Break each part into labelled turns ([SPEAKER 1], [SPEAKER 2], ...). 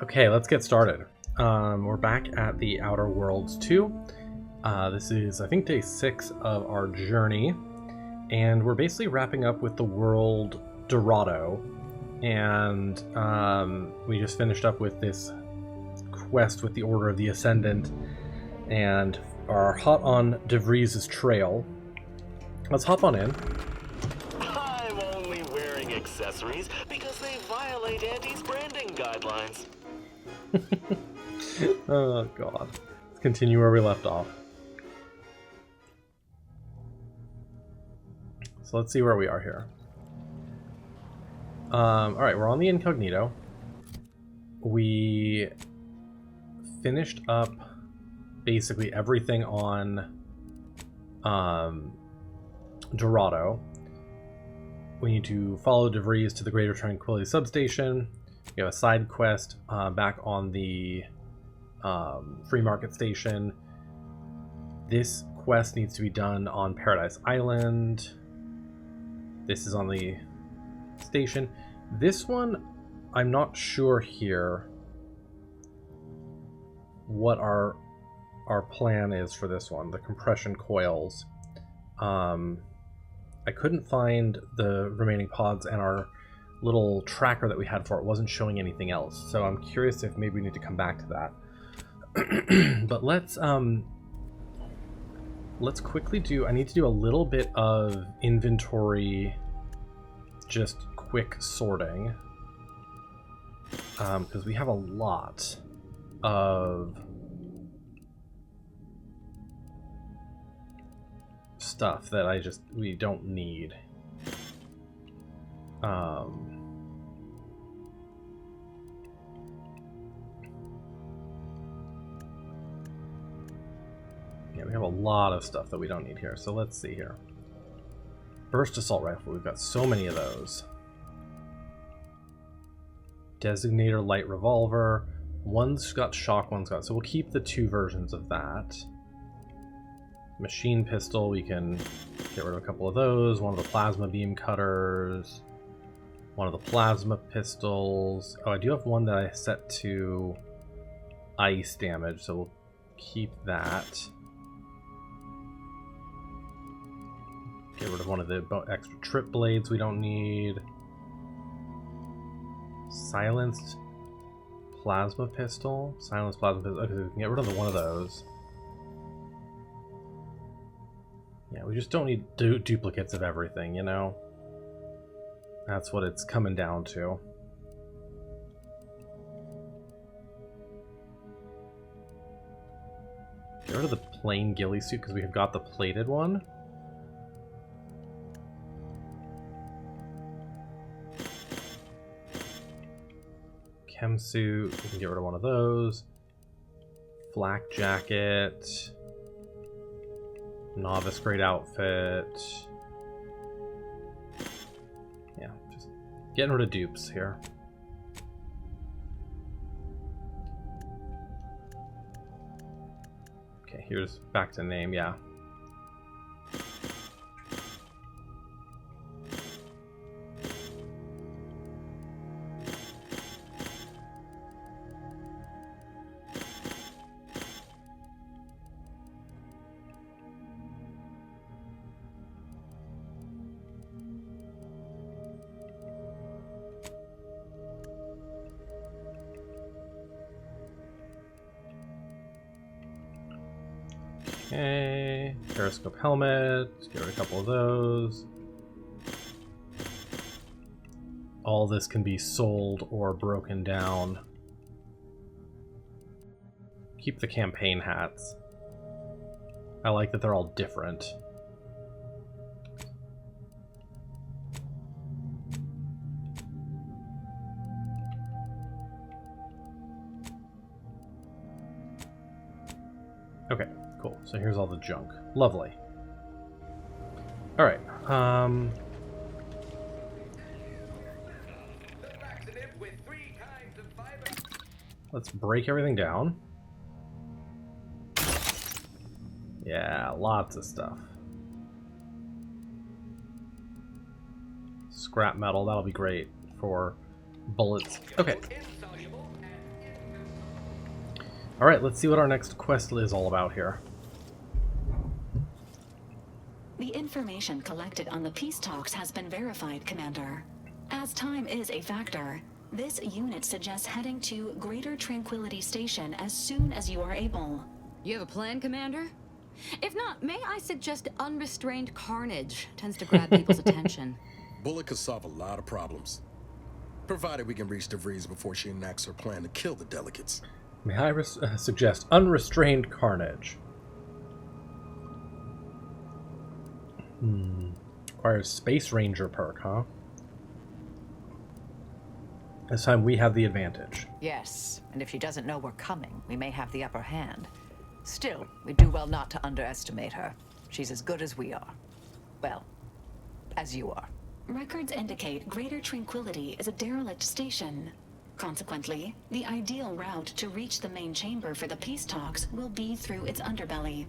[SPEAKER 1] Okay, let's get started. We're back at the Outer Worlds 2. This is, I think, day 6 of our journey, and we're basically wrapping up with the world Dorado, and we just finished up with this quest with the Order of the Ascendant, and are hot on De Vries's trail. Let's hop on in.
[SPEAKER 2] I'm only wearing accessories because they violate Andy's branding guidelines.
[SPEAKER 1] Oh god. Let's continue where we left off. So let's see where we are here. Alright, we're on the incognito. We finished up basically everything on Dorado. We need to follow De Vries to the Greater Tranquility Substation. We have a side quest back on the Free Market Station. This quest needs to be done on Paradise Island. This is on the station. This one, I'm not sure here what our plan is for this one. The compression coils. I couldn't find the remaining pods, and our little tracker that we had for it wasn't showing anything else. So I'm curious if maybe we need to come back to that. But let's quickly do, I need to do a little bit of inventory, just quick sorting, because we have a lot of stuff that we don't need. Yeah, we have a lot of stuff that we don't need here. So let's see here. Burst assault rifle. We've got so many of those. Designator light revolver. One's got shock, one's got... So we'll keep the two versions of that. Machine pistol. We can get rid of a couple of those. One of the plasma beam cutters. One of the plasma pistols. Oh, I do have one that I set to ice damage, so we'll keep that. Get rid of one of the extra trip blades we don't need. Silenced plasma pistol. Silenced plasma pistol. Okay, so we can get rid of one of those. Yeah, we just don't need duplicates of everything, you know? That's what it's coming down to. Get rid of the plain ghillie suit because we have got the plated one. Chem suit, we can get rid of one of those. Flak jacket. Novice grade outfit. Yeah, just getting rid of dupes here. Okay, here's back to name, yeah. Okay, periscope helmet, let's get rid of a couple of those. All this can be sold or broken down. Keep the campaign hats. I like that they're all different. Okay. Cool, so here's all the junk. Lovely. Alright, let's break everything down. Yeah, lots of stuff. Scrap metal, that'll be great for bullets. Okay. Alright, let's see what our next quest is all about here.
[SPEAKER 3] The information collected on the peace talks has been verified, Commander. As time is a factor, this unit suggests heading to Greater Tranquility Station as soon as you are able.
[SPEAKER 4] You have a plan, Commander? If not, may I suggest unrestrained carnage tends to grab people's attention.
[SPEAKER 5] Bullet could solve a lot of problems, provided we can reach DeVries before she enacts her plan to kill the delegates.
[SPEAKER 1] May I suggest unrestrained carnage? Requires Space Ranger perk, huh? This time we have the advantage.
[SPEAKER 6] Yes, and if she doesn't know we're coming, we may have the upper hand. Still, we do well not to underestimate her. She's as good as we are. Well, as you are.
[SPEAKER 3] Records indicate Greater Tranquility is a derelict station. Consequently, the ideal route to reach the main chamber for the peace talks will be through its underbelly.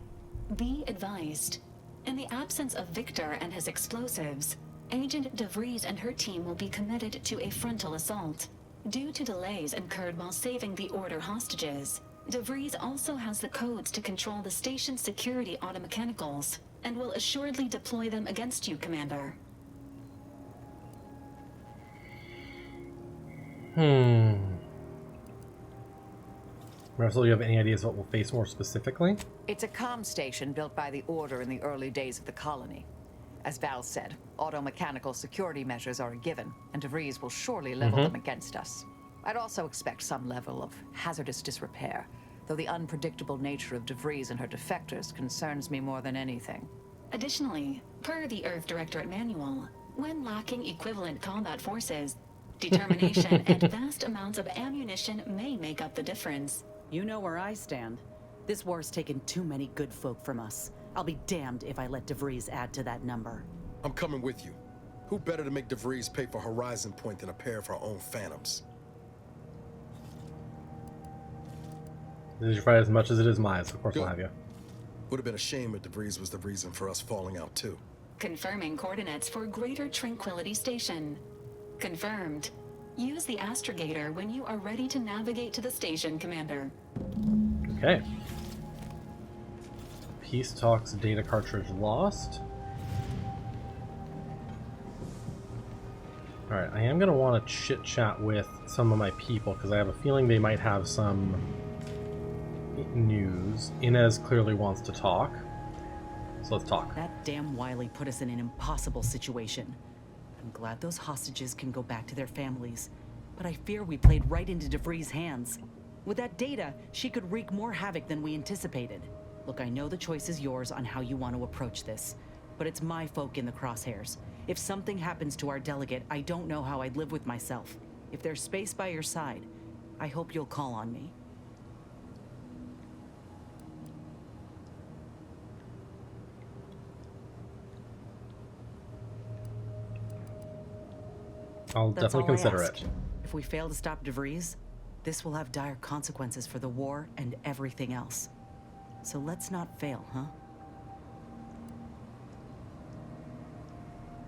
[SPEAKER 3] Be advised. In the absence of Victor and his explosives, Agent DeVries and her team will be committed to a frontal assault. Due to delays incurred while saving the Order hostages, DeVries also has the codes to control the station's security automechanicals, and will assuredly deploy them against you, Commander.
[SPEAKER 1] Russell, you have any ideas what we'll face more specifically?
[SPEAKER 6] It's a comm station built by the Order in the early days of the colony. As Val said, auto-mechanical security measures are a given, and DeVries will surely level them against us. I'd also expect some level of hazardous disrepair, though the unpredictable nature of DeVries and her defectors concerns me more than anything.
[SPEAKER 3] Additionally, per the Earth Directorate Manual, when lacking equivalent combat forces, determination and vast amounts of ammunition may make up the difference.
[SPEAKER 7] You know where I stand. This war's taken too many good folk from us. I'll be damned if I let DeVries add to that number.
[SPEAKER 5] I'm coming with you. Who better to make DeVries pay for Horizon Point than a pair of her own Phantoms?
[SPEAKER 1] This is your fight as much as it is mine, so of course we'll have you.
[SPEAKER 5] Would have been a shame if DeVries was the reason for us falling out too.
[SPEAKER 3] Confirming coordinates for Greater Tranquility Station. Confirmed. Use the astrogator when you are ready to navigate to the station, Commander.
[SPEAKER 1] Okay. Peace Talks data cartridge lost. Alright, I am going to want to chit-chat with some of my people, because I have a feeling they might have some news. Inez clearly wants to talk. So let's talk.
[SPEAKER 7] That damn Wiley put us in an impossible situation. I'm glad those hostages can go back to their families, but I fear we played right into DeVries' hands. With that data, she could wreak more havoc than we anticipated. Look, I know the choice is yours on how you want to approach this, but it's my folk in the crosshairs. If something happens to our delegate, I don't know how I'd live with myself. If there's space by your side, I hope you'll call on me.
[SPEAKER 1] I'll
[SPEAKER 7] That's
[SPEAKER 1] definitely
[SPEAKER 7] all I
[SPEAKER 1] consider
[SPEAKER 7] ask.
[SPEAKER 1] it.
[SPEAKER 7] If we fail to stop DeVries, this will have dire consequences for the war and everything else. So let's not fail, huh?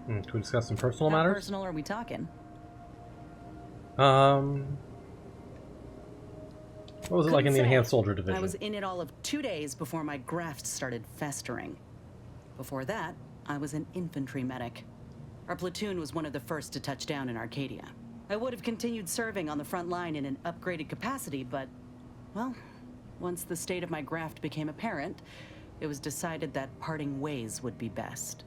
[SPEAKER 1] Can we discuss some personal
[SPEAKER 7] How
[SPEAKER 1] matters?
[SPEAKER 7] personal are we talking?
[SPEAKER 1] What was it like in the
[SPEAKER 7] Couldn't say.
[SPEAKER 1] Enhanced Soldier Division?
[SPEAKER 7] I was in it all of 2 days before my graft started festering. Before that, I was an infantry medic. Our platoon was one of the first to touch down in Arcadia. I would have continued serving on the front line in an upgraded capacity, but, well, once the state of my graft became apparent, it was decided that parting ways would be best.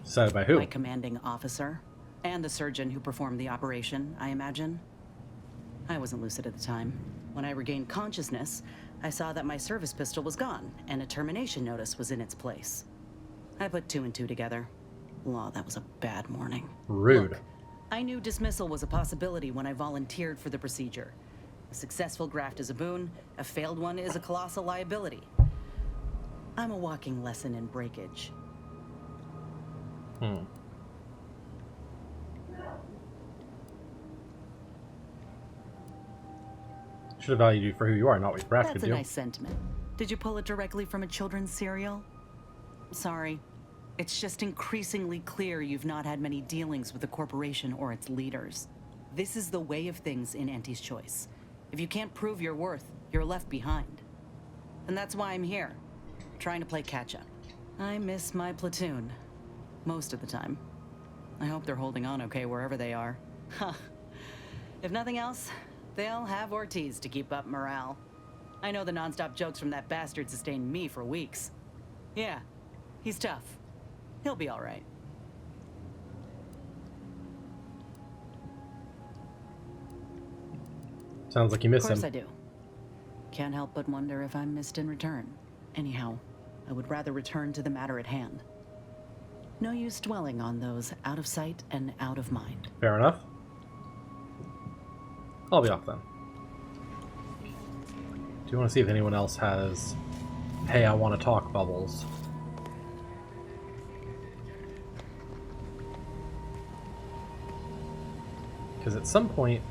[SPEAKER 1] Decided by who?
[SPEAKER 7] My commanding officer, and the surgeon who performed the operation, I imagine. I wasn't lucid at the time. When I regained consciousness, I saw that my service pistol was gone, and a termination notice was in its place. I put 2 and 2 together. Law, that was a bad morning.
[SPEAKER 1] Rude.
[SPEAKER 7] Look, I knew dismissal was a possibility when I volunteered for the procedure. A successful graft is a boon, a failed one is a colossal liability. I'm a walking lesson in breakage.
[SPEAKER 1] Should have valued you for who you are, not what your graft could
[SPEAKER 7] That's a
[SPEAKER 1] do.
[SPEAKER 7] nice sentiment. Did you pull it directly from a children's serial? Sorry. It's just increasingly clear you've not had many dealings with the corporation or its leaders. This is the way of things in Auntie's Choice. If you can't prove your worth, you're left behind. And that's why I'm here, trying to play catch-up. I miss my platoon, most of the time. I hope they're holding on okay wherever they are. Huh. If nothing else, they'll have Ortiz to keep up morale. I know the non-stop jokes from that bastard sustained me for weeks. Yeah, he's tough. He'll be all right.
[SPEAKER 1] Sounds like you miss him.
[SPEAKER 7] Of course I do. Can't help but wonder if I'm missed in return. Anyhow, I would rather return to the matter at hand. No use dwelling on those out of sight and out of mind.
[SPEAKER 1] Fair enough. I'll be off then. Do you want to see if anyone else has, hey, I want to talk bubbles? Because at some point,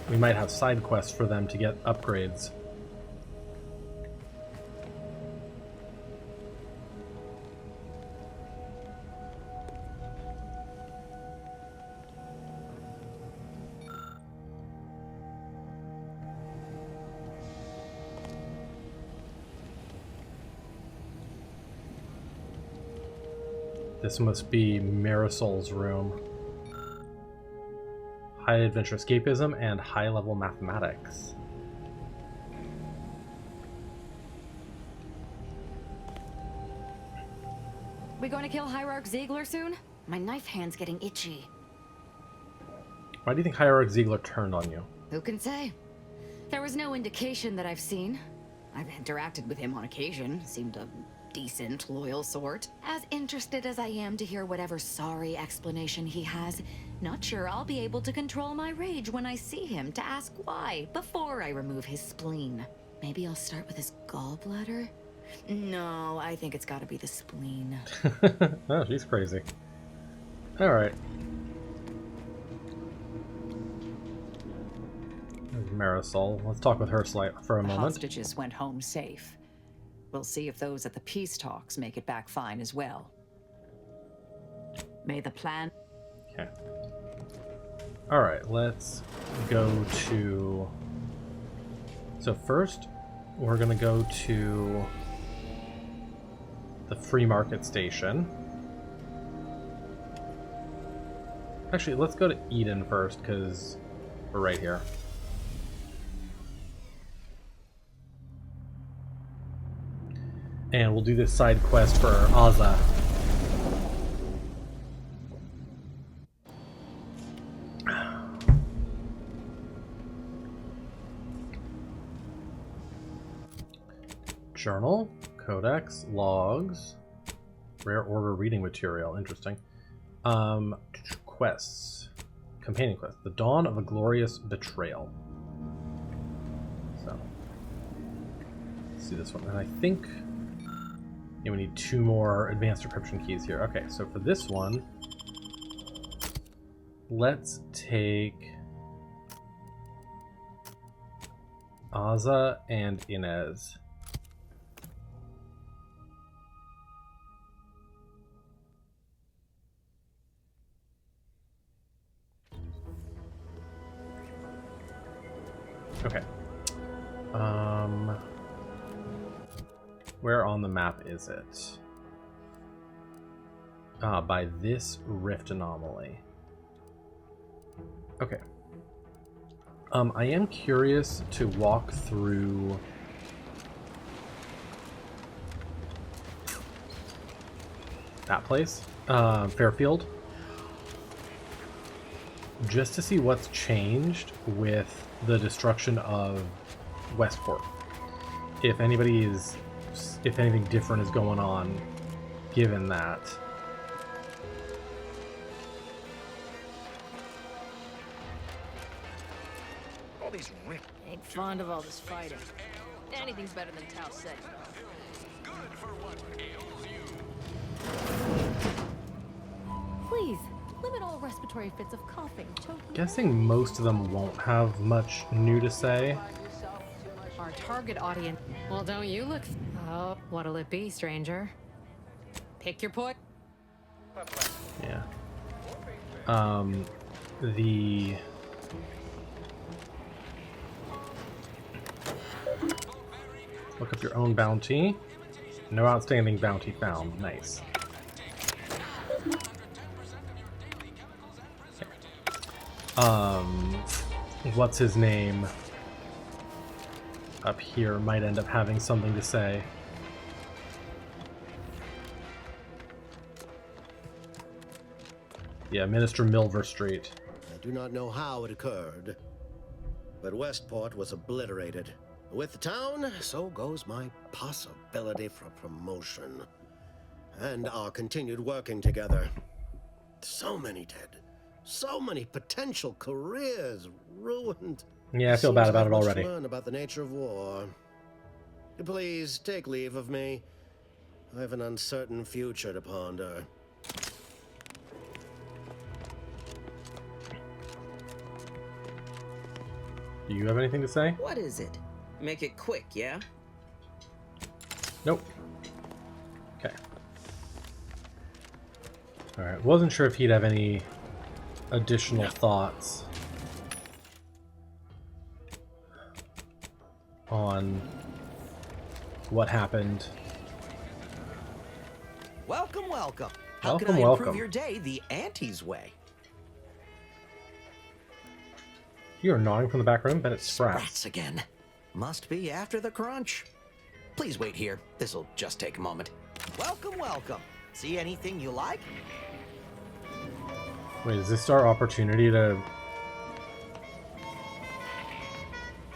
[SPEAKER 1] we might have side quests for them to get upgrades. This must be Marisol's room. High adventure escapism and high level mathematics.
[SPEAKER 4] We going to kill Hierarch Ziegler soon? My knife hand's getting itchy.
[SPEAKER 1] Why do you think Hierarch Ziegler turned on you?
[SPEAKER 4] Who can say? There was no indication that I've seen. I've interacted with him on occasion. Seemed a decent, loyal sort. As interested as I am to hear whatever sorry explanation he has, not sure I'll be able to control my rage when I see him to ask why before I remove his spleen. Maybe I'll start with his gallbladder? No, I think it's gotta be the spleen.
[SPEAKER 1] Oh, she's crazy. Alright. Marisol. Let's talk with her for a
[SPEAKER 6] The
[SPEAKER 1] moment.
[SPEAKER 6] hostages went home safe. We'll see if those at the peace talks make it back fine as well. May the plan...
[SPEAKER 1] Okay. Alright, let's go to... So first, we're going to go to the free market station. Actually, let's go to Eden first, because we're right here. And we'll do this side quest for Aza. Journal, codex, logs, rare order reading material. Interesting. Quests. Companion quest. The Dawn of a Glorious Betrayal. So, let's see this one. And I think... yeah, we need 2 more advanced decryption keys here. Okay, so for this one, let's take Aza and Inez. Okay. Where on the map is it? By this rift anomaly. Okay. I am curious to walk through that place, Fairfield, just to see what's changed with the destruction of Westport. If anything different is going on, given that.
[SPEAKER 5] All these rip.
[SPEAKER 8] Ain't fond of all this fighting. Anything's better than Tau Ceti.
[SPEAKER 5] Good for what ails you.
[SPEAKER 8] Please, limit all respiratory fits of coughing, choking.
[SPEAKER 1] Guessing most of them won't have much new to say.
[SPEAKER 8] Our target audience. Well, don't you look... Oh, what'll it be, stranger? Pick your point.
[SPEAKER 1] Yeah. The look up your own bounty. No outstanding bounty found. Nice. What's his name? Up here might end up having something to say. Yeah, Minister Milverstreet.
[SPEAKER 9] I do not know how it occurred, but Westport was obliterated. With the town, so goes my possibility for promotion. And our continued working together. So many dead. So many potential careers ruined.
[SPEAKER 1] Yeah, I feel bad about it already.
[SPEAKER 9] Learn about the nature of war. Please take leave of me. I have an uncertain future to ponder.
[SPEAKER 1] Do you have anything to say?
[SPEAKER 10] What is it? Make it quick, yeah?
[SPEAKER 1] Nope. Okay. Alright, wasn't sure if he'd have any additional thoughts on what happened.
[SPEAKER 10] Welcome, welcome. How
[SPEAKER 1] Welcome,
[SPEAKER 10] can I
[SPEAKER 1] welcome.
[SPEAKER 10] improve your day the Auntie's way?
[SPEAKER 1] You are nodding from the back room, but it's Sprats.
[SPEAKER 10] Sprats again. Must be after the crunch. Please wait here. This'll just take a moment. Welcome, welcome. See anything you like?
[SPEAKER 1] Wait, is this our opportunity to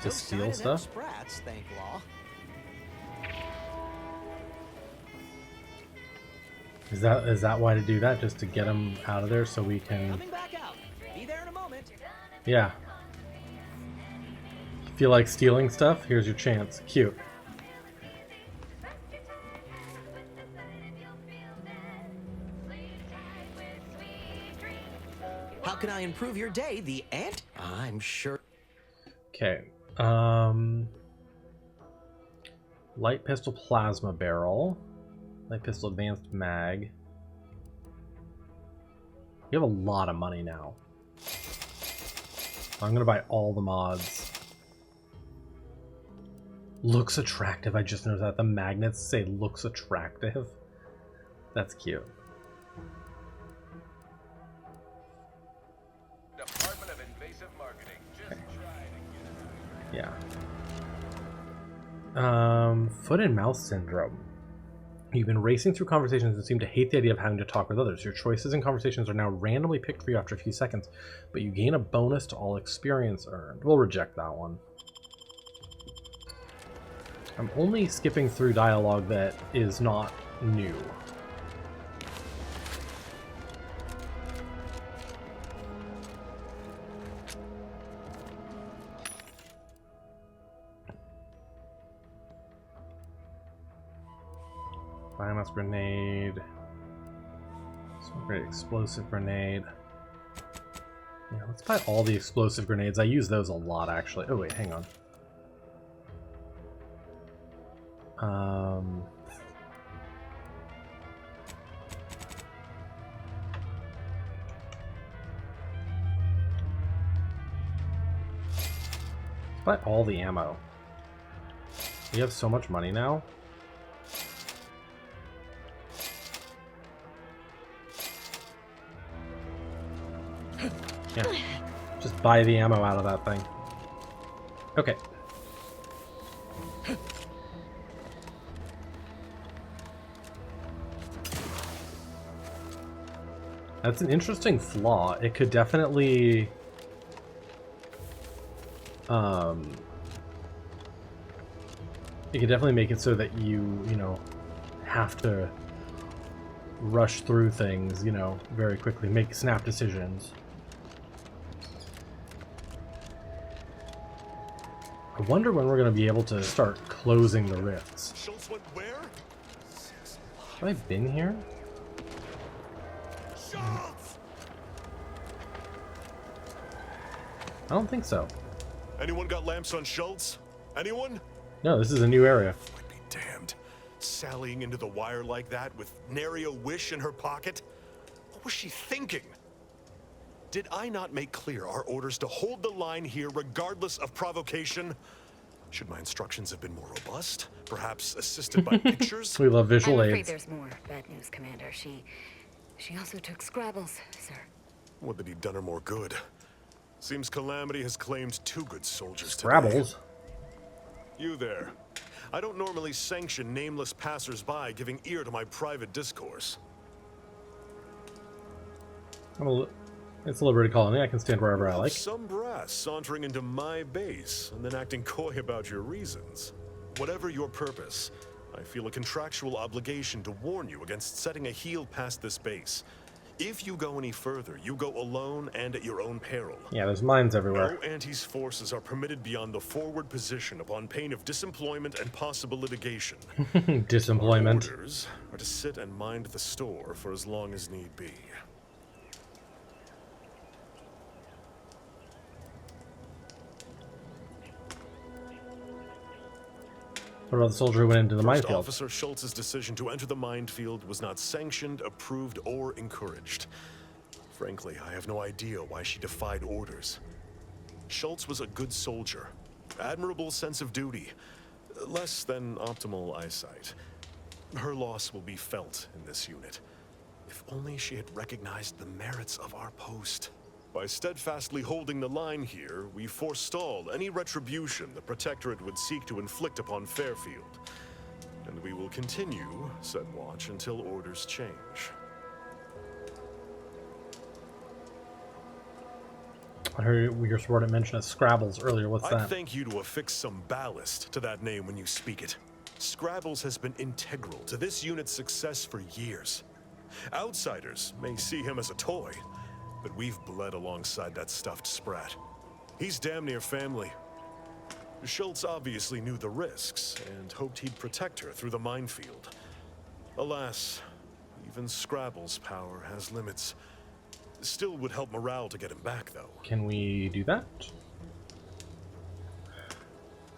[SPEAKER 1] steal stuff?
[SPEAKER 10] Sprats, thank law.
[SPEAKER 1] Is that why to do that? Just to get them out of there so we can...
[SPEAKER 10] Coming back out. Be there in a moment.
[SPEAKER 1] Yeah. Feel like stealing stuff? Here's your chance. Cute.
[SPEAKER 10] How can I improve your day the Aunt? I'm sure.
[SPEAKER 1] Okay. Light pistol plasma barrel. Light pistol advanced mag. You have a lot of money now. I'm gonna buy all the mods. Looks attractive. I just noticed that the magnets say looks attractive. That's cute.
[SPEAKER 11] Department of Invasive Marketing. Just try to get it.
[SPEAKER 1] Yeah. Foot and mouth syndrome. You've been racing through conversations and seem to hate the idea of having to talk with others. Your choices and conversations are now randomly picked for you after a few seconds, but you gain a bonus to all experience earned. We'll reject that one. I'm only skipping through dialogue that is not new. Biomass grenade. Smoke grenade, explosive grenade. Yeah, let's buy all the explosive grenades. I use those a lot, actually. Oh wait, hang on. Let's buy all the ammo. We have so much money now. Yeah, just buy the ammo out of that thing. Okay. That's an interesting flaw. It could definitely... it could definitely make it so that you know, have to rush through things, you know, very quickly, make snap decisions. I wonder when we're going to be able to start closing the rifts.
[SPEAKER 11] Schultz went where?
[SPEAKER 1] Have I been here?
[SPEAKER 11] Schultz!
[SPEAKER 1] I don't think so.
[SPEAKER 11] Anyone got lamps on Schultz? Anyone?
[SPEAKER 1] No, this is a new area.
[SPEAKER 11] I'd be damned. Sallying into the wire like that with nary a wish in her pocket? What was she thinking?
[SPEAKER 12] Did I not make clear our orders to hold the line here regardless of provocation? Should my instructions have been more robust? Perhaps assisted by pictures?
[SPEAKER 1] We love visual
[SPEAKER 13] I'm afraid
[SPEAKER 1] aids.
[SPEAKER 13] there's more bad news, Commander. She also took Scrabbles, sir.
[SPEAKER 12] Would that he'd done her more good. Seems Calamity has claimed 2 good soldiers
[SPEAKER 1] Scrabbles.
[SPEAKER 12] today. You there. I don't normally sanction nameless passers-by giving ear to my private discourse.
[SPEAKER 1] It's a liberated colony. I can stand wherever I like.
[SPEAKER 12] Some brass sauntering into my base and then acting coy about your reasons. Whatever your purpose, I feel a contractual obligation to warn you against setting a heel past this base. If you go any further, you go alone and at your own peril.
[SPEAKER 1] Yeah, there's mines everywhere.
[SPEAKER 12] No Anti's forces are permitted beyond the forward position upon pain of disemployment and possible litigation.
[SPEAKER 1] Disemployment.
[SPEAKER 12] Our orders are to sit and mind the store for as long as need be.
[SPEAKER 1] What about the soldier who went into the
[SPEAKER 12] First
[SPEAKER 1] minefield?
[SPEAKER 12] Officer Schultz's decision to enter the minefield was not sanctioned, approved, or encouraged. Frankly, I have no idea why she defied orders. Schultz was a good soldier, admirable sense of duty, less than optimal eyesight. Her loss will be felt in this unit. If only she had recognized the merits of our post. By steadfastly holding the line here, we forestall any retribution the Protectorate would seek to inflict upon Fairfield. And we will continue said watch until orders change.
[SPEAKER 1] I heard your subordinate mention of Scrabbles earlier. What's
[SPEAKER 12] I'd
[SPEAKER 1] that?
[SPEAKER 12] thank you to affix some ballast to that name when you speak it. Scrabbles has been integral to this unit's success for years. Outsiders may see him as a toy, but we've bled alongside that stuffed sprat. He's damn near family. Schultz obviously knew the risks and hoped he'd protect her through the minefield. Alas, even Scrabble's power has limits. Still would help morale to get him back, though.
[SPEAKER 1] Can we do that?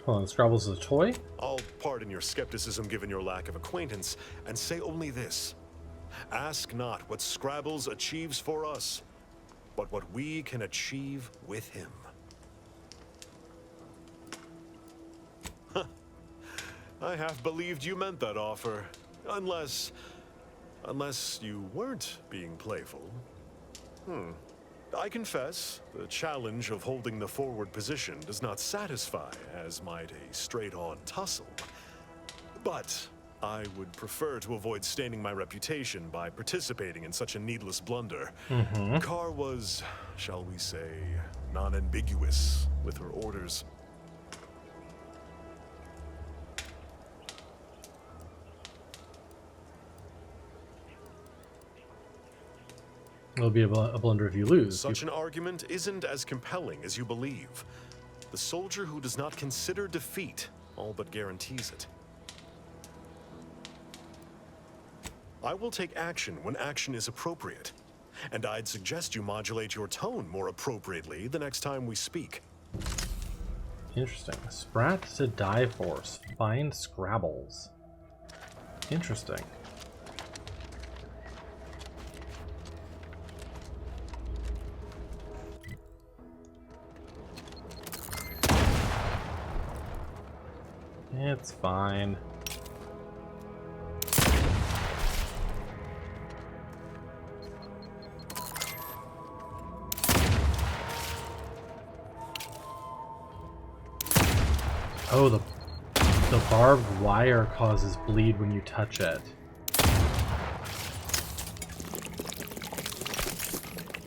[SPEAKER 1] Hold on, Scrabbles is a toy?
[SPEAKER 12] I'll pardon your skepticism given your lack of acquaintance, and say only this. Ask not what Scrabbles achieves for us, but what we can achieve with him. Huh. I half believed you meant that offer. Unless you weren't being playful. I confess, the challenge of holding the forward position does not satisfy as might a straight-on tussle. But I would prefer to avoid staining my reputation by participating in such a needless blunder. Carr was, shall we say, non-ambiguous with her orders.
[SPEAKER 1] It'll be a blunder if you lose.
[SPEAKER 12] Such an argument isn't as compelling as you believe. The soldier who does not consider defeat all but guarantees it. I will take action when action is appropriate, and I'd suggest you modulate your tone more appropriately the next time we speak.
[SPEAKER 1] Interesting. Sprat to die force. Find Scrabbles. Interesting. It's fine. Oh, the barbed wire causes bleed when you touch it.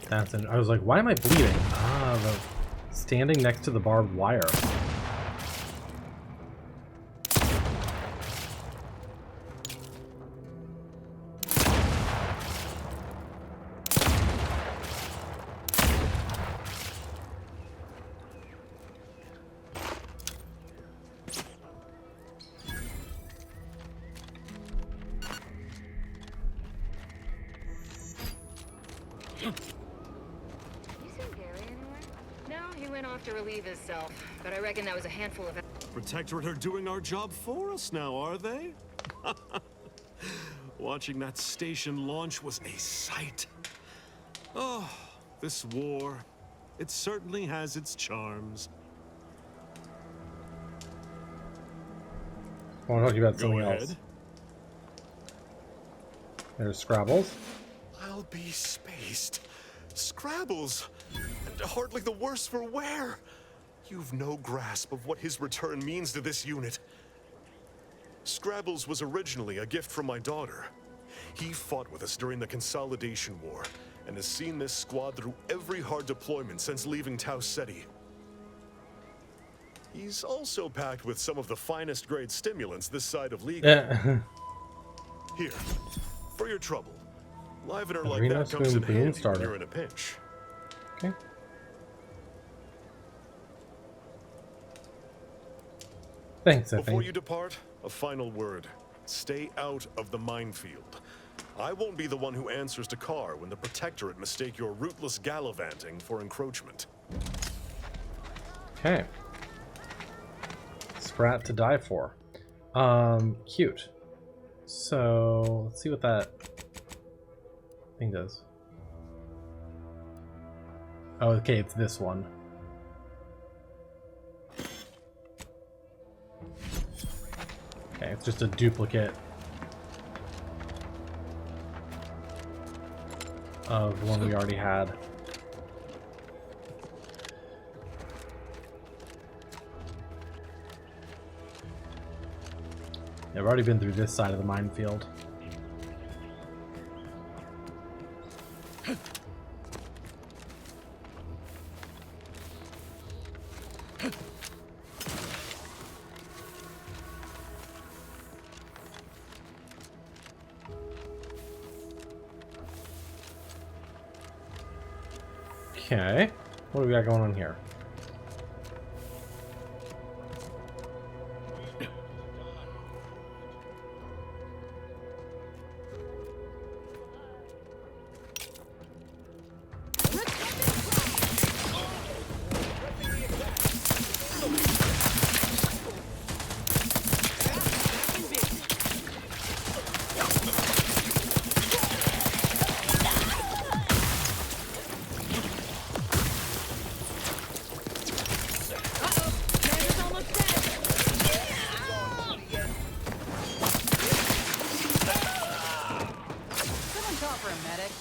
[SPEAKER 1] That's I was like, why am I bleeding? Ah, the standing next to the barbed wire.
[SPEAKER 8] To relieve himself, but I reckon that was a handful of...
[SPEAKER 12] Protectorate are doing our job for us now, are they? Watching that station launch was a sight. Oh, This war, it certainly has its charms.
[SPEAKER 1] I want to talk to you about
[SPEAKER 12] Go
[SPEAKER 1] something
[SPEAKER 12] ahead.
[SPEAKER 1] else. There's Scrabbles.
[SPEAKER 12] I'll be spaced. Scrabbles! And hardly the worse for wear! You've no grasp of what his return means to this unit. Scrabbles was originally a gift from my daughter. He fought with us during the Consolidation War, and has seen this squad through every hard deployment since leaving Tau Ceti. He's also packed with some of the finest grade stimulants this side of legal. Here, for your trouble. Livener like
[SPEAKER 1] Arena
[SPEAKER 12] that comes in
[SPEAKER 1] Spoon
[SPEAKER 12] handy when
[SPEAKER 1] starter.
[SPEAKER 12] you're in a pinch.
[SPEAKER 1] Okay. Thanks, I
[SPEAKER 12] Before
[SPEAKER 1] think.
[SPEAKER 12] you depart, a final word. Stay out of the minefield. I won't be the one who answers to Carr when the Protectorate mistake your rootless gallivanting for encroachment.
[SPEAKER 1] Okay. Sprat to die for. Cute. So, let's see what that thing does. Oh, okay, it's this one. Okay, it's just a duplicate of the one we already had. Yeah, I've already been through this side of the minefield. Okay, what do we got going on here?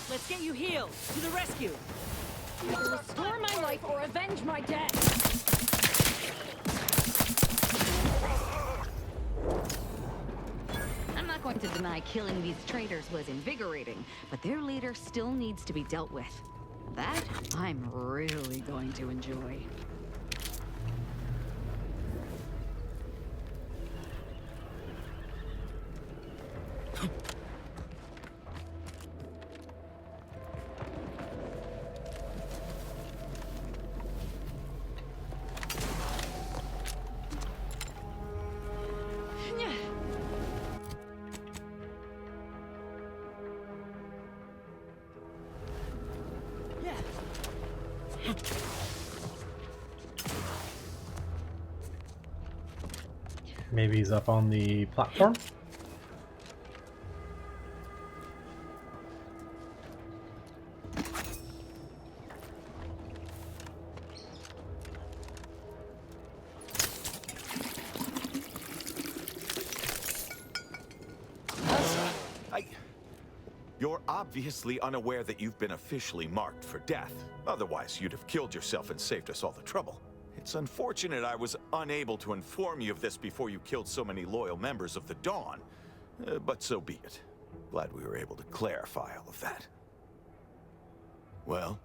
[SPEAKER 7] Let's get you healed. To the rescue.
[SPEAKER 8] Either restore my life or avenge my death.
[SPEAKER 4] I'm not going to deny killing these traitors was invigorating, but their leader still needs to be dealt with. That I'm really going to enjoy.
[SPEAKER 1] Maybe he's up on the platform?
[SPEAKER 14] You're obviously unaware that you've been officially marked for death. Otherwise, you'd have killed yourself and saved us all the trouble. It's unfortunate I was unable to inform you of this before you killed so many loyal members of the Dawn. But so be it. Glad we were able to clarify all of that. Well?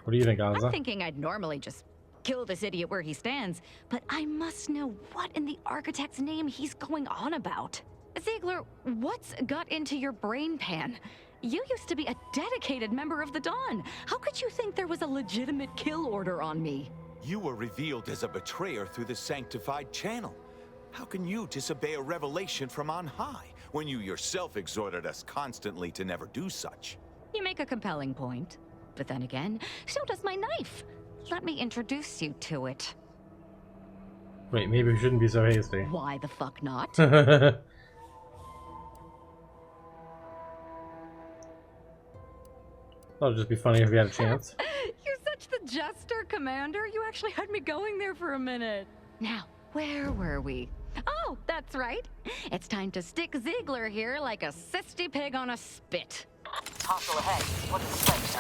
[SPEAKER 1] What do you think, Ozza?
[SPEAKER 4] I'm thinking I'd normally just kill this idiot where he stands, but I must know what in the architect's name he's going on about. Ziegler, what's got into your brain pan? You used to be a dedicated member of the Dawn. How could you think there was a legitimate kill order on me?
[SPEAKER 14] You were revealed as a betrayer through the sanctified channel. How can you disobey a revelation from on high, when you yourself exhorted us constantly to never do such?
[SPEAKER 4] You make a compelling point. But then again, so does my knife. Let me introduce you to it.
[SPEAKER 1] Wait, maybe we shouldn't be so hasty.
[SPEAKER 4] Why the fuck not?
[SPEAKER 1] Thought it'd just be funny if we had a chance.
[SPEAKER 4] You're such the jester, Commander. You actually had me going there for a minute. Now, where were we? Oh, that's right. It's time to stick Ziegler here like a sissy pig on a spit.
[SPEAKER 6] Hostile ahead. What is the place?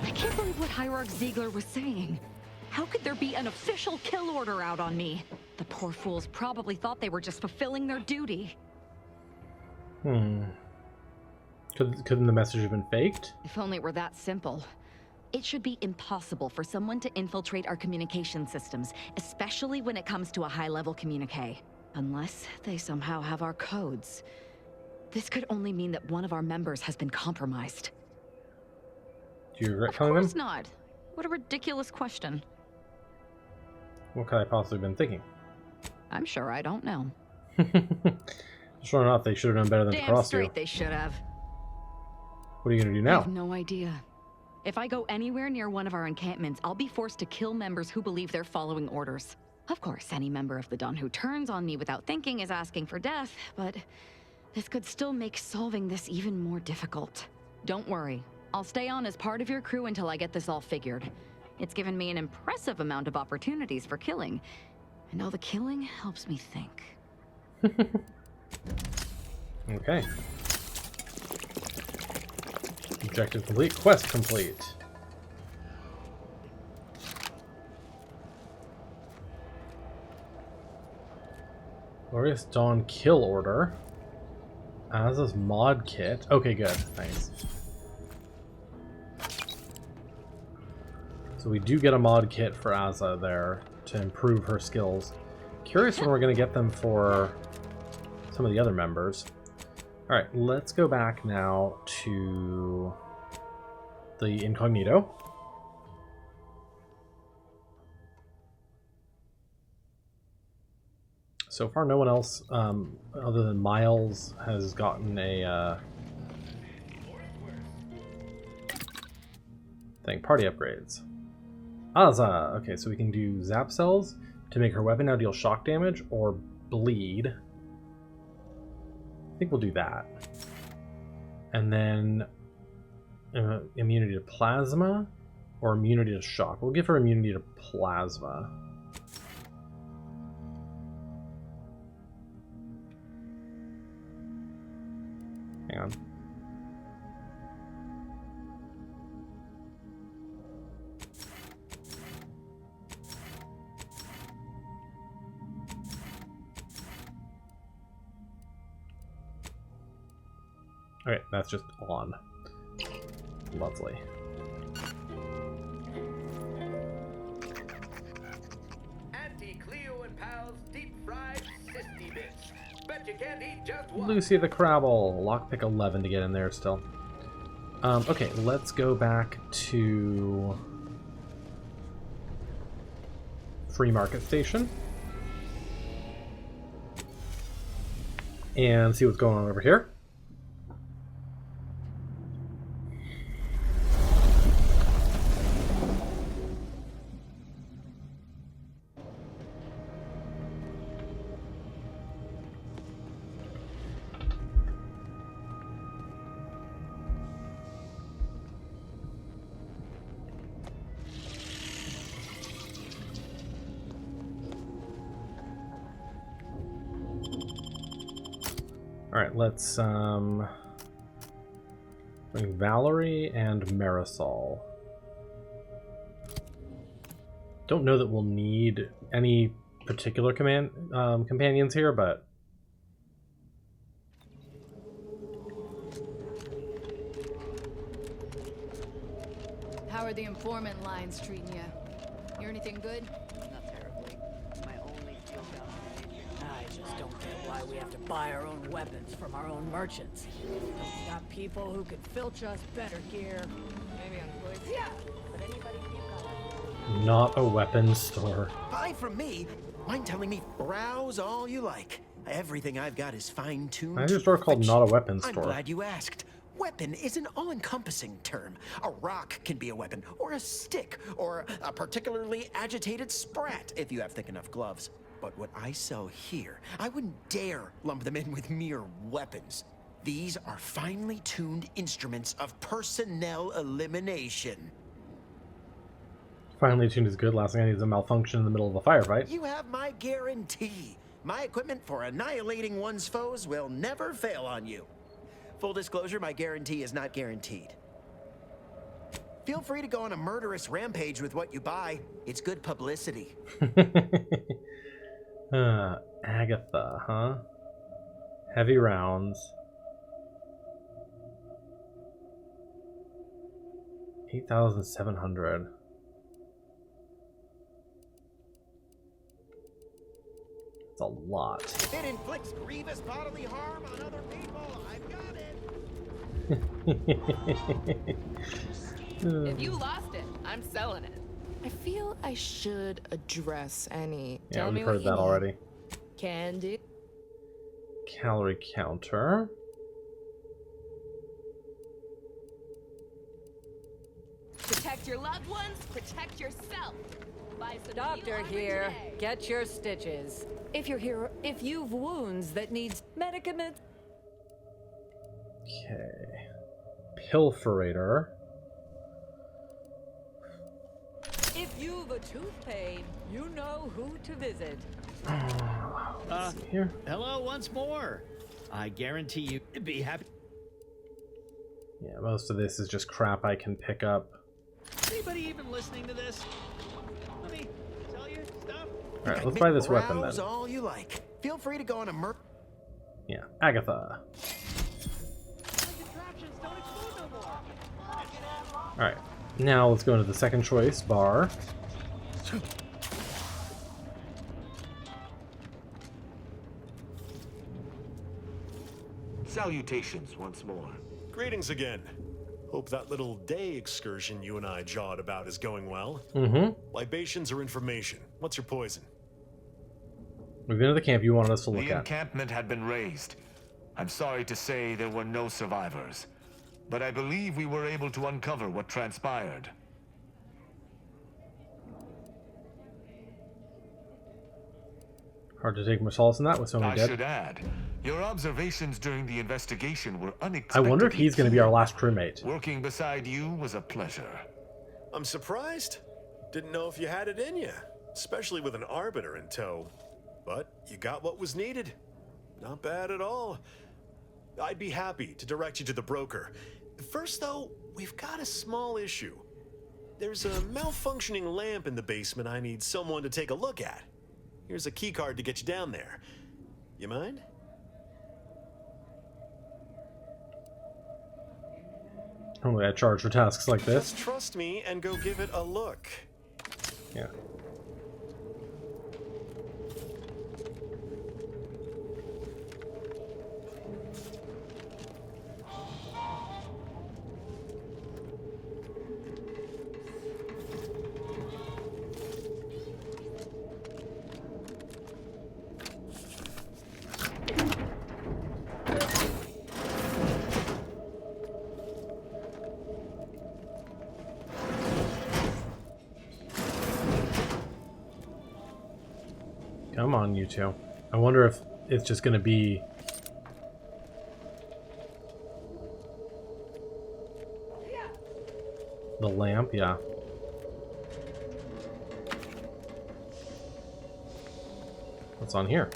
[SPEAKER 4] I can't believe what Hierarch Ziegler was saying. How could there be an official kill order out on me? The poor fools probably thought they were just fulfilling their duty.
[SPEAKER 1] Couldn't the message have been faked?
[SPEAKER 4] If only it were that simple. It should be impossible for someone to infiltrate our communication systems, especially when it comes to a high-level communique. Unless they somehow have our codes. This could only mean that one of our members has been compromised.
[SPEAKER 1] Do you regret telling them?
[SPEAKER 4] Of course not. What a ridiculous question.
[SPEAKER 1] What could I possibly been thinking?
[SPEAKER 4] I'm sure I don't know.
[SPEAKER 1] Sure enough, they should have done better than to
[SPEAKER 4] Damn
[SPEAKER 1] cross
[SPEAKER 4] straight
[SPEAKER 1] you.
[SPEAKER 4] they should have.
[SPEAKER 1] What are you gonna do
[SPEAKER 4] I
[SPEAKER 1] now?
[SPEAKER 4] have no idea. If I go anywhere near one of our encampments, I'll be forced to kill members who believe they're following orders. Of course, any member of the Dawn who turns on me without thinking is asking for death, but this could still make solving this even more difficult. Don't worry. I'll stay on as part of your crew until I get this all figured. It's given me an impressive amount of opportunities for killing, and all the killing helps me think.
[SPEAKER 1] Okay. Objective complete. Quest complete. Glorious Dawn kill order. Aza's mod kit. Okay, good. Thanks. So we do get a mod kit for Aza there to improve her skills. Curious when we're going to get them for some of the other members. Alright, let's go back now to the incognito. So far, no one else other than Miles has gotten a thing. Party upgrades. Aza! Okay, so we can do zap cells to make her weapon now deal shock damage or bleed. I think we'll do that. And then immunity to plasma or immunity to shock. We'll give her immunity to plasma. Hang on. Okay, that's just on. Lovely.
[SPEAKER 15] Auntie Cleo and pals deep fried sissy bits. Bet you can't eat just one.
[SPEAKER 1] Lucy the Crabble. Lockpick 11 to get in there still. Okay, let's go back to Free Market Station. And see what's going on over here. Alright, let's bring Valerie and Marisol. Don't know that we'll need any particular companions here, but
[SPEAKER 16] How are the informant lines treating you? Hear anything good?
[SPEAKER 17] Not terribly. My only deal down I just don't get why we have to buy our own weapons from our own merchants. We've got people who could filch us better gear. Maybe on goods. Yeah, but anybody keep
[SPEAKER 1] not a weapons store.
[SPEAKER 10] Buy from me? Mind telling me browse all you like. Everything I've got is fine-tuned.
[SPEAKER 1] I have a store called Not a Weapons
[SPEAKER 10] I'm
[SPEAKER 1] Store.
[SPEAKER 10] glad you asked. Weapon is an all-encompassing term. A rock can be a weapon, or a stick, or a particularly agitated sprat if you have thick enough gloves. But what I sell here, I wouldn't dare lump them in with mere weapons. These are finely tuned instruments of personnel elimination.
[SPEAKER 1] Finely tuned is good. Last thing I need is a malfunction in the middle of a firefight.
[SPEAKER 10] You have my guarantee. My equipment for annihilating one's foes will never fail on you. Full disclosure, my guarantee is not guaranteed. Feel free to go on a murderous rampage with what you buy. It's good publicity.
[SPEAKER 1] Agatha, huh? Heavy rounds. 8,700. That's a lot.
[SPEAKER 10] If it inflicts grievous bodily harm on other people, I've got it.
[SPEAKER 18] If you lost it, I'm selling it. I feel I should address any.
[SPEAKER 1] Yeah,
[SPEAKER 18] Tell
[SPEAKER 1] we've
[SPEAKER 18] me
[SPEAKER 1] heard
[SPEAKER 18] what
[SPEAKER 1] that
[SPEAKER 18] you
[SPEAKER 1] already.
[SPEAKER 18] need. Can do.
[SPEAKER 1] Calorie counter.
[SPEAKER 18] Protect your loved ones, protect yourself. Buy some
[SPEAKER 17] Doctor here. Get your stitches. If you're here, if you've wounds that needs medicaments.
[SPEAKER 1] Okay. Pilferator.
[SPEAKER 17] If you've a tooth pain, you know who to visit.
[SPEAKER 1] Here.
[SPEAKER 19] Hello once more. I guarantee you to be happy.
[SPEAKER 1] Yeah, most of this is just crap I can pick up.
[SPEAKER 19] Anybody even listening to this? Let me tell you stuff.
[SPEAKER 1] Alright, let's buy this weapon
[SPEAKER 10] Browse
[SPEAKER 1] then.
[SPEAKER 10] all you like. Feel free to go on a
[SPEAKER 1] Yeah, Agatha. Alright, now let's go into the second choice bar.
[SPEAKER 12] Salutations once more. Greetings again. Hope that little day excursion you and I jawed about is going well.
[SPEAKER 1] Mm-hmm.
[SPEAKER 12] Libations or information? What's your poison?
[SPEAKER 1] We've been to the camp you wanted us to look
[SPEAKER 20] The
[SPEAKER 1] at.
[SPEAKER 20] encampment had been raised. I'm sorry to say there were no survivors, but I believe we were able to uncover what transpired.
[SPEAKER 1] Hard to take much solace in that with so many
[SPEAKER 20] I
[SPEAKER 1] dead.
[SPEAKER 20] should add, your observations during the investigation were
[SPEAKER 1] I
[SPEAKER 20] unexpected.
[SPEAKER 1] wonder if he's going to be our last crewmate.
[SPEAKER 20] Working beside you was a pleasure.
[SPEAKER 12] I'm surprised. Didn't know if you had it in you, especially with an Arbiter in tow. But you got what was needed. Not bad at all. I'd be happy to direct you to the broker. First, though, we've got a small issue. There's a malfunctioning lamp in the basement I need someone to take a look at. Here's a keycard to get you down there. You mind?
[SPEAKER 1] Normally I charge for tasks like this.
[SPEAKER 12] Just trust me and go give it a look.
[SPEAKER 1] Yeah. Come on, you two. I wonder if it's just going to be... the lamp, yeah. What's on here?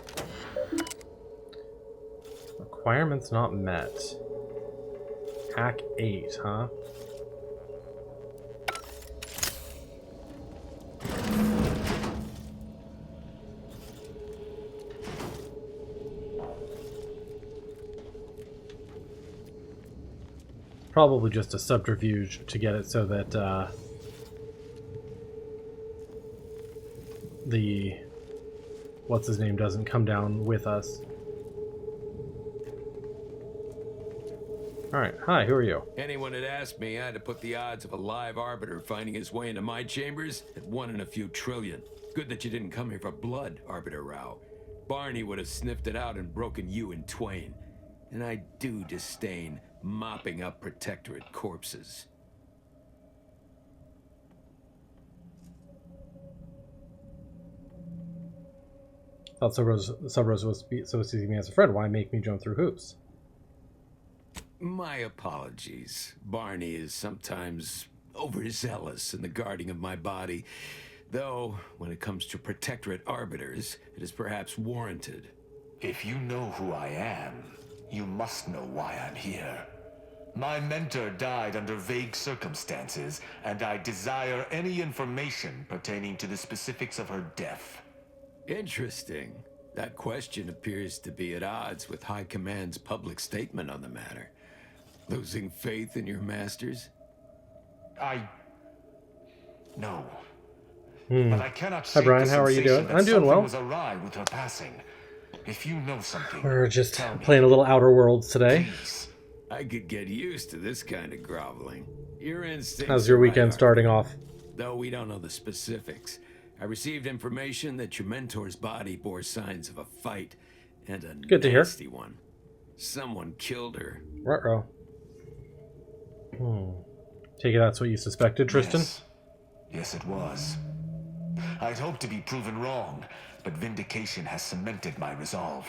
[SPEAKER 1] Requirements not met. Hack 8, huh? Probably just a subterfuge to get it so that the what's-his-name doesn't come down with us. Alright, hi, who are you?
[SPEAKER 21] Anyone had asked me, I'd have put the odds of a live Arbiter finding his way into my chambers at 1 in a few trillion. Good that you didn't come here for blood, Arbiter Rao. Barney would have sniffed it out and broken you in twain. And I do disdain mopping up Protectorate corpses.
[SPEAKER 1] Thought Subrose was supposed to see me as a friend. Why make me jump through hoops?
[SPEAKER 21] My apologies. Barney is sometimes overzealous in the guarding of my body, though when it comes to Protectorate arbiters, it is perhaps warranted.
[SPEAKER 20] If you know who I am, you must know why I'm here. My mentor died under vague circumstances, and I desire any information pertaining to the specifics of her death.
[SPEAKER 21] Interesting. That question appears to be at odds with High Command's public statement on the matter. Losing faith in your masters?
[SPEAKER 20] No. But I cannot
[SPEAKER 1] Hi, Brian. How are you doing? I'm doing well.
[SPEAKER 20] Was awry with her passing. If you know something,
[SPEAKER 1] we're just playing a little Outer Worlds today.
[SPEAKER 20] Please.
[SPEAKER 21] I could get used to this kind of groveling. Your instincts.
[SPEAKER 1] How's your weekend starting off?
[SPEAKER 21] Though we don't know the specifics. I received information that your mentor's body bore signs of a fight, and a
[SPEAKER 1] Good to hear.
[SPEAKER 21] nasty one. Someone killed her.
[SPEAKER 1] Ruh-roh. Take it that's what you suspected, Tristan?
[SPEAKER 20] Yes, it was. I'd hoped to be proven wrong, but vindication has cemented my resolve.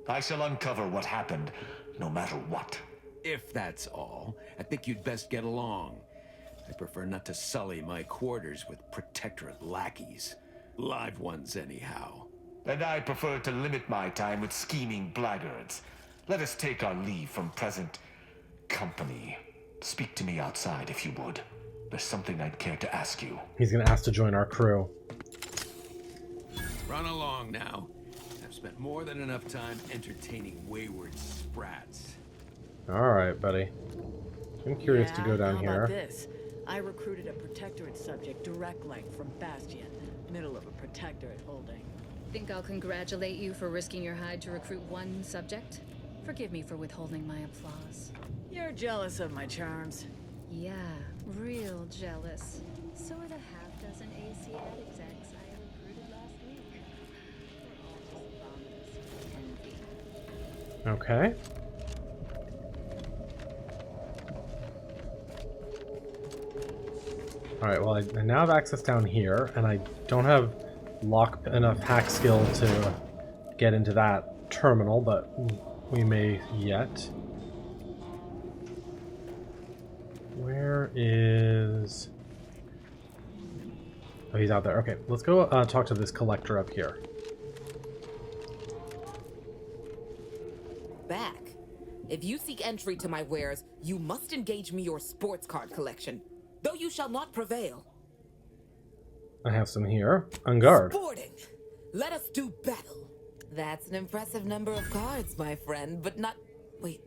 [SPEAKER 20] I shall uncover what happened, no matter what.
[SPEAKER 21] If that's all, I think you'd best get along. I prefer not to sully my quarters with Protectorate lackeys. Live ones, anyhow.
[SPEAKER 20] And I prefer to limit my time with scheming blackguards. Let us take our leave from present company. Speak to me outside, if you would. There's something I'd care to ask you.
[SPEAKER 1] He's going to ask to join our crew.
[SPEAKER 21] Run along now. I've spent more than enough time entertaining wayward sprats.
[SPEAKER 1] Alright, buddy. I'm curious to go down
[SPEAKER 7] how
[SPEAKER 1] here.
[SPEAKER 7] About this? I recruited a Protectorate subject direct link from Bastion, middle of a Protectorate holding.
[SPEAKER 8] Think I'll congratulate you for risking your hide to recruit one subject? Forgive me for withholding my applause.
[SPEAKER 7] You're jealous of my charms.
[SPEAKER 8] Yeah, real jealous. So are the half-dozen ACL execs I recruited last week. We're all just envy.
[SPEAKER 1] Okay. Alright, well, I now have access down here, and I don't have enough hack skill to get into that terminal, but we may yet. Where is... Oh, he's out there. Okay, let's go talk to this collector up here.
[SPEAKER 2] Back. If you seek entry to my wares, you must engage me your sports card collection. Though you shall not prevail.
[SPEAKER 1] I have some here. On guard.
[SPEAKER 2] Sporting! Let us do battle. That's an impressive number of cards, my friend, but not... Wait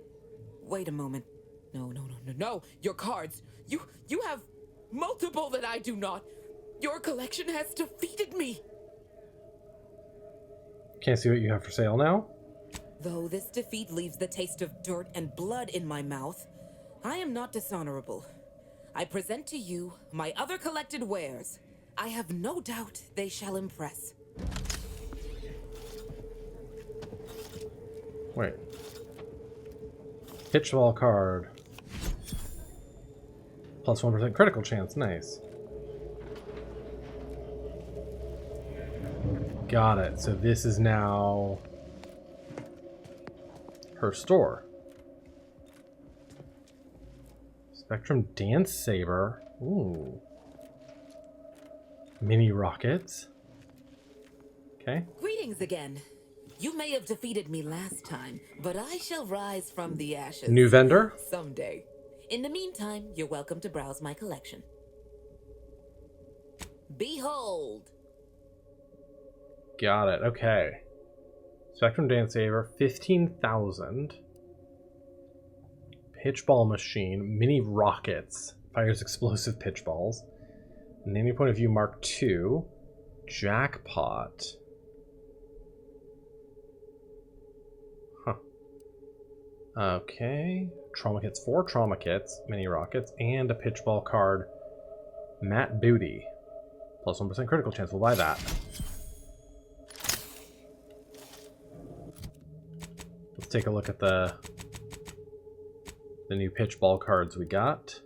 [SPEAKER 2] a moment. No. Your cards. You have multiple that I do not. Your collection has defeated me.
[SPEAKER 1] Can't see what you have for sale now.
[SPEAKER 2] Though this defeat leaves the taste of dirt and blood in my mouth, I am not dishonorable. I present to you my other collected wares. I have no doubt they shall impress.
[SPEAKER 1] Wait. Pitchball card. Plus 1% critical chance. Nice. Got it. So this is now her store. Spectrum Dance Saber. Ooh. Mini rockets. Okay.
[SPEAKER 2] Greetings again. You may have defeated me last time, but I shall rise from the ashes.
[SPEAKER 1] New vendor?
[SPEAKER 2] Someday. In the meantime, you're welcome to browse my collection. Behold!
[SPEAKER 1] Got it. Okay. Spectrum Dance Saber, 15,000. Pitchball machine, mini rockets, fires explosive pitchballs. Name your point of view Mark II. Jackpot. Huh. Okay. Trauma kits, 4 trauma kits, mini rockets, and a pitchball card. Matt Booty. Plus 1% critical chance. We'll buy that. Let's take a look at the the new pitch ball cards we got.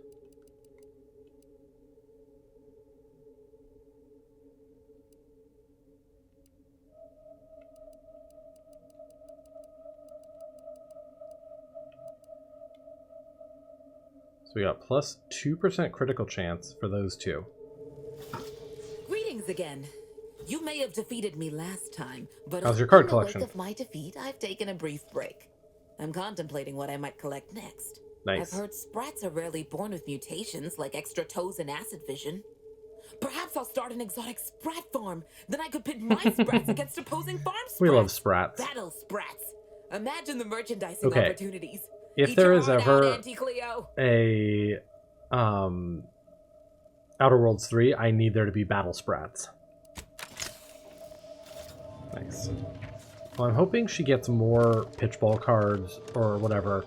[SPEAKER 1] So we got plus 2% critical chance for those two.
[SPEAKER 2] Greetings again. You may have defeated me last time, but
[SPEAKER 1] how's your card
[SPEAKER 2] in the
[SPEAKER 1] collection?
[SPEAKER 2] wake of my defeat, I've taken a brief break. I'm contemplating what I might collect next.
[SPEAKER 1] Nice.
[SPEAKER 2] I've heard sprats are rarely born with mutations like extra toes and acid vision. Perhaps I'll start an exotic sprat farm. Then I could pit my sprats against opposing farm sprats.
[SPEAKER 1] We love sprats.
[SPEAKER 2] Battle sprats. Imagine the merchandising
[SPEAKER 1] Okay.
[SPEAKER 2] opportunities.
[SPEAKER 1] If
[SPEAKER 2] Eat
[SPEAKER 1] there
[SPEAKER 2] your
[SPEAKER 1] is
[SPEAKER 2] heart
[SPEAKER 1] ever
[SPEAKER 2] out, Auntie Cleo.
[SPEAKER 1] a Outer Worlds 3, I need there to be battle sprats. Nice. Well, I'm hoping she gets more pitchball cards or whatever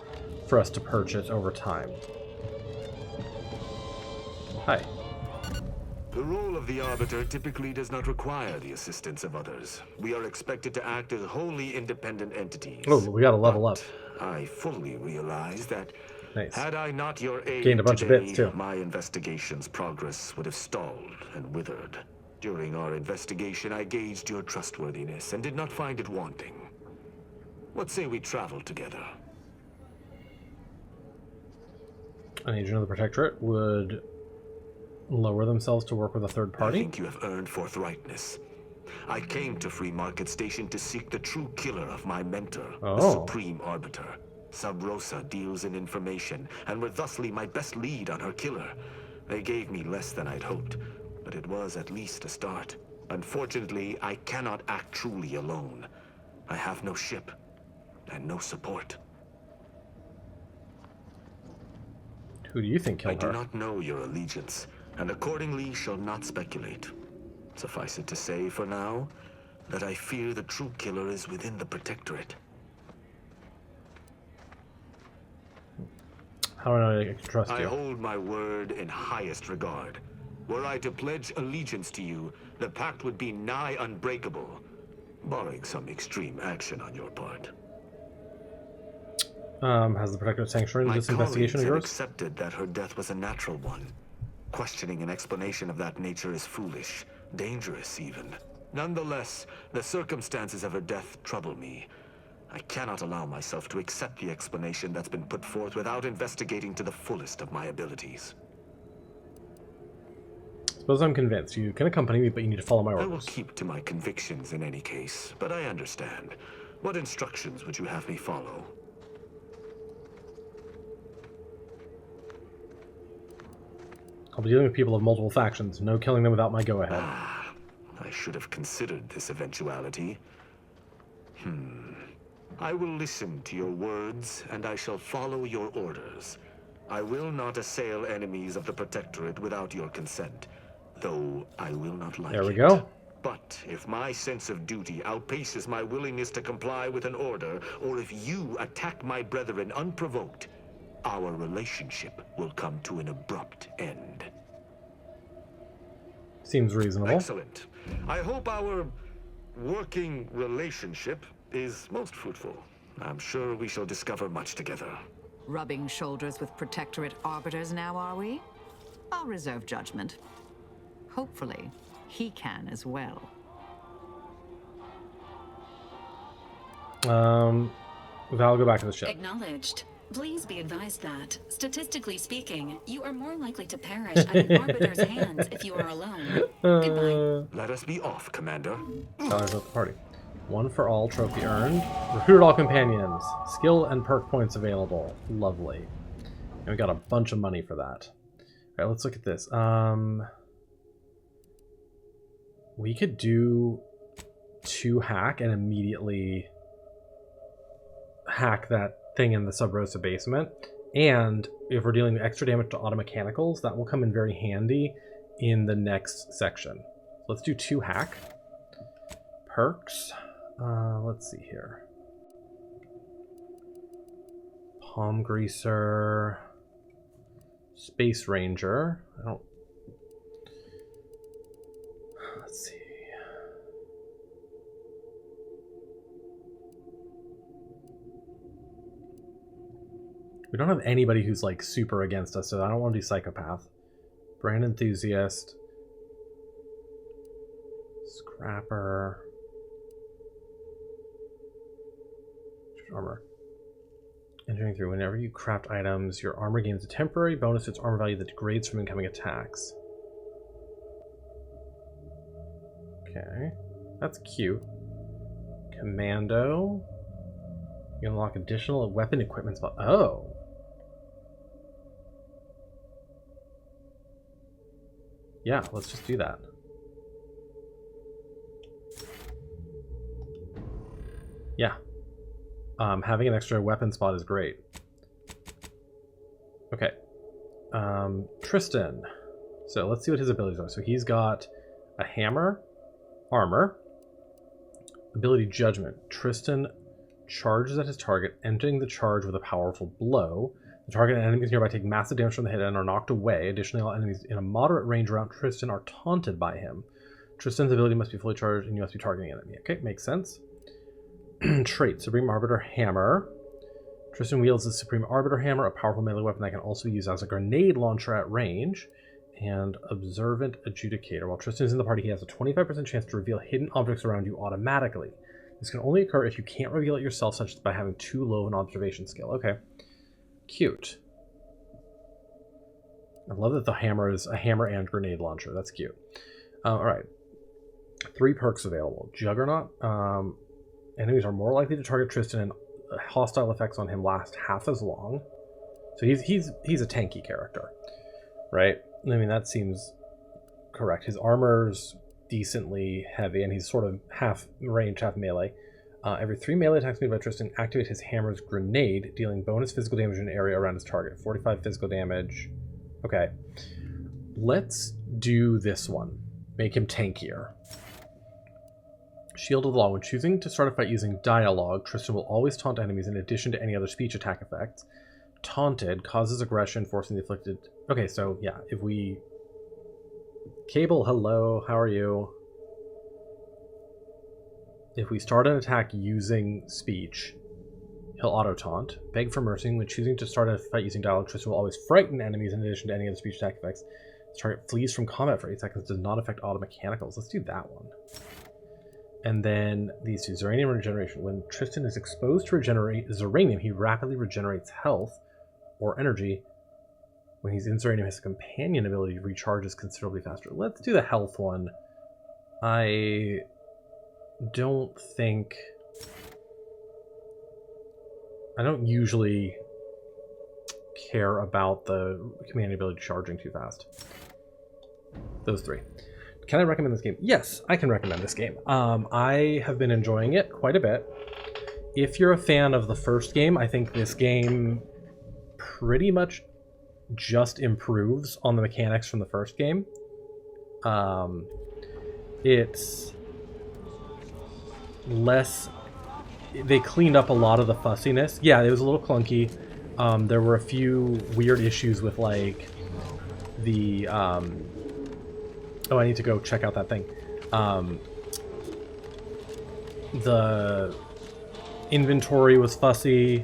[SPEAKER 1] for us to purchase over time. Hi.
[SPEAKER 20] The role of the Arbiter typically does not require the assistance of others. We are expected to act as wholly independent entities.
[SPEAKER 1] Oh, we gotta level up.
[SPEAKER 20] I fully realize that
[SPEAKER 1] Nice.
[SPEAKER 20] had I not your aid
[SPEAKER 1] Gained a bunch
[SPEAKER 20] today,
[SPEAKER 1] of bits, too.
[SPEAKER 20] my investigation's progress would have stalled and withered. During our investigation, I gauged your trustworthiness and did not find it wanting. What say we travel together?
[SPEAKER 1] An agent of the Protectorate would lower themselves to work with a third party?
[SPEAKER 20] I think you have earned forthrightness. I came to Free Market Station to seek the true killer of my mentor, the Supreme Arbiter. Sub Rosa deals in information, and were thusly my best lead on her killer. They gave me less than I'd hoped, but it was at least a start. Unfortunately, I cannot act truly alone. I have no ship, and no support.
[SPEAKER 1] Who do you think killed her?
[SPEAKER 20] I do not know your allegiance, and accordingly shall not speculate. Suffice it to say, for now, that I fear the true killer is within the Protectorate.
[SPEAKER 1] How do I know I can trust you?
[SPEAKER 20] I hold my word in highest regard. Were I to pledge allegiance to you, the pact would be nigh unbreakable, barring some extreme action on your part.
[SPEAKER 1] Has the Protectorate sanctioned this investigation of
[SPEAKER 20] have
[SPEAKER 1] yours?
[SPEAKER 20] accepted that her death was a natural one. Questioning an explanation of that nature is foolish, dangerous even. Nonetheless, the circumstances of her death trouble me. I cannot allow myself to accept the explanation that's been put forth without investigating to the fullest of my abilities.
[SPEAKER 1] Suppose I'm convinced. You can accompany me, but you need to follow my
[SPEAKER 20] I will
[SPEAKER 1] orders.
[SPEAKER 20] keep to my convictions in any case, but I understand. What instructions would you have me follow?
[SPEAKER 1] I'll be dealing with people of multiple factions. No killing them without my go-ahead.
[SPEAKER 20] I should have considered this eventuality. I will listen to your words, and I shall follow your orders. I will not assail enemies of the Protectorate without your consent, though I will not like it.
[SPEAKER 1] There we go.
[SPEAKER 20] But if my sense of duty outpaces my willingness to comply with an order, or if you attack my brethren unprovoked, our relationship will come to an abrupt end.
[SPEAKER 1] Seems reasonable.
[SPEAKER 20] Excellent. I hope our working relationship is most fruitful. I'm sure we shall discover much together.
[SPEAKER 6] Rubbing shoulders with Protectorate Arbiters now, are we? I'll reserve judgment. Hopefully, he can as well.
[SPEAKER 1] Val, go back to the ship.
[SPEAKER 3] Acknowledged. Please be advised that, statistically speaking, you are more likely to perish at an Arbiter's hands if you are alone. Goodbye.
[SPEAKER 20] Let us be off, Commander.
[SPEAKER 1] Sellers at the party. One for all, trophy earned. Recruited all companions. Skill and perk points available. Lovely. And we got a bunch of money for that. Alright, let's look at this. We could do 2 hack and immediately hack that thing in the Sub Rosa basement. And if we're dealing with extra damage to automechanicals, that will come in very handy in the next section. So let's do 2 hack. Perks. Let's see here. Palm Greaser. Space Ranger. I don't... Let's see. We don't have anybody who's like super against us, so I don't want to do psychopath. Brand enthusiast. Scrapper. Armor. Entering through. Whenever you craft items, your armor gains a temporary bonus to its armor value that degrades from incoming attacks. Okay. That's cute. Commando. You unlock additional weapon equipment spot. Oh. Yeah, let's just do that. Yeah. Having an extra weapon spot is great. Okay. Tristan. So let's see what his abilities are. So he's got a hammer, armor, ability judgment. Tristan charges at his target, entering the charge with a powerful blow. The target and enemies nearby take massive damage from the hit and are knocked away. Additionally, all enemies in a moderate range around Tristan are taunted by him. Tristan's ability must be fully charged and you must be targeting an enemy. Okay, makes sense. Trait, Supreme Arbiter Hammer. Tristan wields the Supreme Arbiter Hammer, a powerful melee weapon that can also be used as a grenade launcher at range. And Observant Adjudicator. While Tristan is in the party, he has a 25% chance to reveal hidden objects around you automatically. This can only occur if you can't reveal it yourself, such as by having too low an observation skill. Okay. Cute. I love that the hammer is a hammer and grenade launcher. That's cute. Alright. 3 perks available. Juggernaut. Enemies are more likely to target Tristan and hostile effects on him last half as long. So he's a tanky character. Right? I mean, that seems correct. His armor's decently heavy and he's sort of half range, half melee. Every 3 melee attacks made by Tristan, activate his hammer's grenade, dealing bonus physical damage in an area around his target. 45 physical damage. Okay. Let's do this one. Make him tankier. Shield of the Law. When choosing to start a fight using dialogue, Tristan will always taunt enemies in addition to any other speech attack effects. Taunted causes aggression, forcing the afflicted... Okay, so yeah, if we... Cable, hello, how are you? If we start an attack using speech, he'll auto-taunt. Beg for mercy. When choosing to start a fight using dialogue, Tristan will always frighten enemies in addition to any other speech attack effects. His target flees from combat for 8 seconds, does not affect auto mechanicals. Let's do that one. And then these two, Zeranium Regeneration. When Tristan is exposed to regenerate Zeranium, he rapidly regenerates health or energy. When he's in Zeranium, his companion ability recharges considerably faster. Let's do the health one. I don't usually care about the command ability charging too fast. Those 3. Can I recommend this game? Yes, I can recommend this game. I have been enjoying it quite a bit. If you're a fan of the first game, I think this game pretty much just improves on the mechanics from the first game. It's less... They cleaned up a lot of the fussiness. Yeah, it was a little clunky. There were a few weird issues with, like, the... Oh, I need to go check out that thing. The inventory was fussy.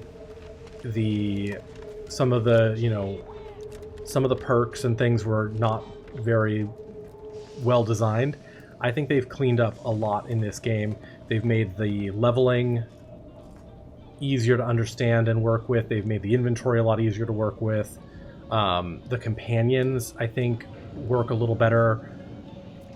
[SPEAKER 1] Some of the perks and things were not very well designed. I think they've cleaned up a lot in this game. They've made the leveling easier to understand and work with. They've made the inventory a lot easier to work with. The companions, I think, work a little better.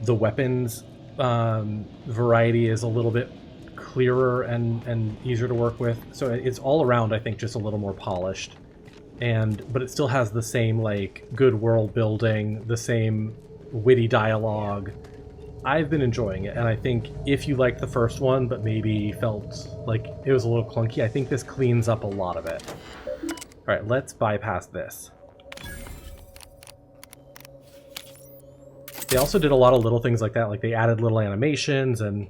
[SPEAKER 1] The weapons variety is a little bit clearer and easier to work with. So it's all around, I think, just a little more polished. But it still has the same, like, good world building, the same witty dialogue. I've been enjoying it, and I think if you liked the first one, but maybe felt like it was a little clunky, I think this cleans up a lot of it. Alright, let's bypass this. They also did a lot of little things like that, like they added little animations and